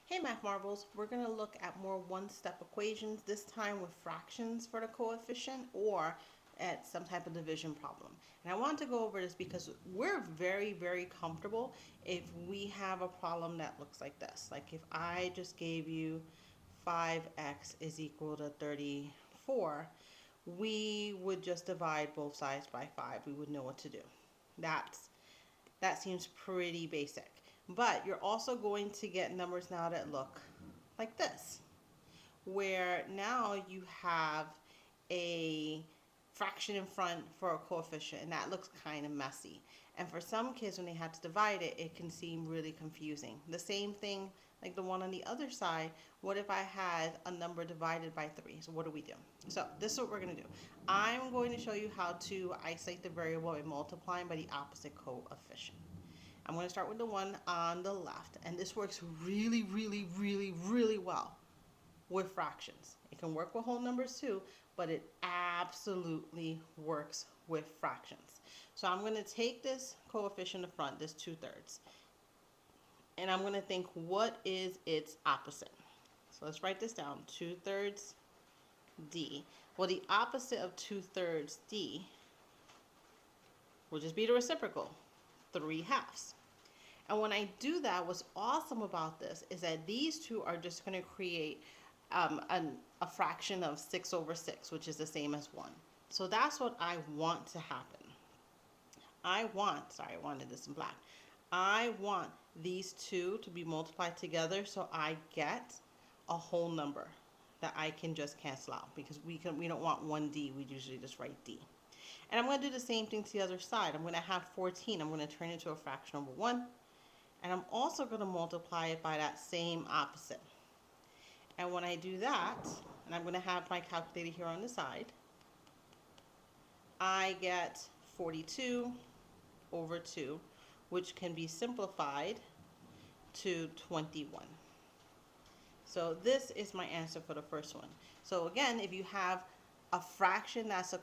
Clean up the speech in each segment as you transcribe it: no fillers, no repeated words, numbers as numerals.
Hey Math Marbles, we're going to look at more one-step equations, this time with fractions for the coefficient or at some type of division problem. And I want to go over this because we're very comfortable if we have a problem that looks like this. Like if I just gave you 5x is equal to 34, we would just divide both sides by 5. We would know what to do. That seems pretty basic. But you're also going to get numbers now that look like this, where now you have a fraction in front for a coefficient, and that looks kind of messy. And for some kids, when they have to divide it, it can seem really confusing. The same thing like the one on the other side. What if I had a number divided by 3? So what do we do? So this is what we're going to do. I'm going to show you how to isolate the variable by multiplying by the opposite coefficient. I'm going to start with the one on the left, and this works really well with fractions. It can work with whole numbers too, but it absolutely works with fractions. So I'm going to take this coefficient in the front, this 2/3, and I'm going to think, what is its opposite? So let's write this down, 2/3 d. Well, the opposite of 2/3 d will just be the reciprocal, 3/2. And when I do that, what's awesome about this is that these two are just going to create a fraction of 6/6, which is the same as 1. So that's what I want to happen. I wanted this in black. I want these two to be multiplied together so I get a whole number that I can just cancel out, because we don't want 1d, we usually just write d. And I'm going to do the same thing to the other side. I'm going to have 14. I'm going to turn it into a fraction over 1. And I'm also going to multiply it by that same opposite. And when I do that, and I'm going to have my calculator here on the side, I get 42 over 2, which can be simplified to 21. So this is my answer for the first one. So again, if you have a fraction that's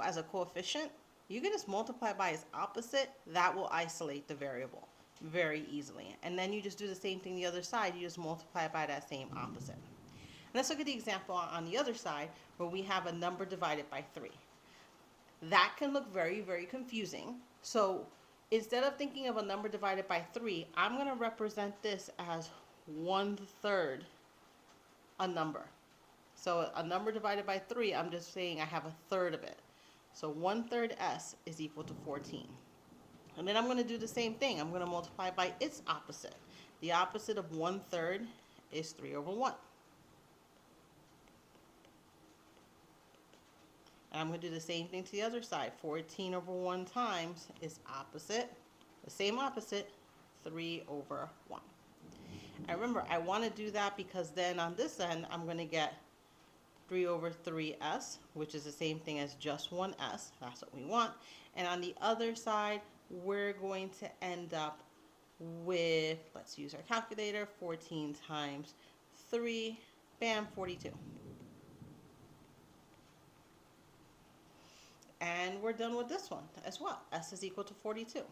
as a coefficient, you can just multiply by its opposite. That will isolate the variable very easily. And then you just do the same thing the other side. You just multiply by that same opposite. And let's look at the example on the other side where we have a number divided by 3. That can look very confusing. So instead of thinking of a number divided by 3, I'm going to represent this as 1/3 a number. So a number divided by 3, I'm just saying I have a third of it. So 1/3 s is equal to 14. And then I'm going to do the same thing. I'm going to multiply by its opposite. The opposite of 1/3 is 3/1. And I'm going to do the same thing to the other side. 14/1 times its opposite, the same opposite, 3/1. And remember, I want to do that because then on this end, I'm going to get 3/3s, which is the same thing as just 1s. That's what we want. And on the other side, we're going to end up with, let's use our calculator, 14 times 3, bam, 42. And we're done with this one as well. S is equal to 42.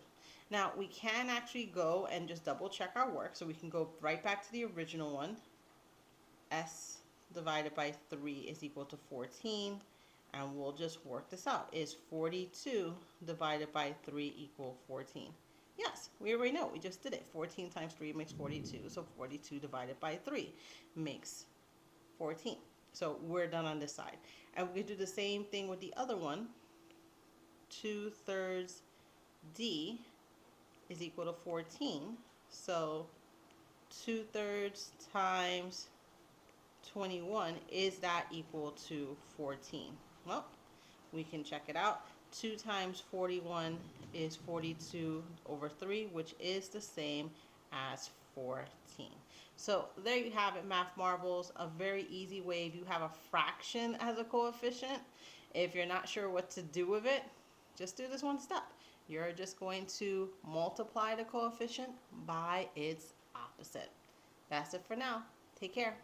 Now, we can actually go and just double check our work. So we can go right back to the original one. S divided by 3 is equal to 14. And we'll just work this out. Is 42 divided by 3 equal 14? Yes, we already know. We just did it. 14 times 3 makes 42. So 42 divided by 3 makes 14. So we're done on this side. And we can do the same thing with the other one. 2/3 d is equal to 14. So 2/3 times 21, is that equal to 14? Well, we can check it out. 2 times 41 is 42/3, which is the same as 14. So there you have it, Math Marbles. A very easy way if you have a fraction as a coefficient. If you're not sure what to do with it, just do this one step. You're just going to multiply the coefficient by its opposite. That's it for now. Take care.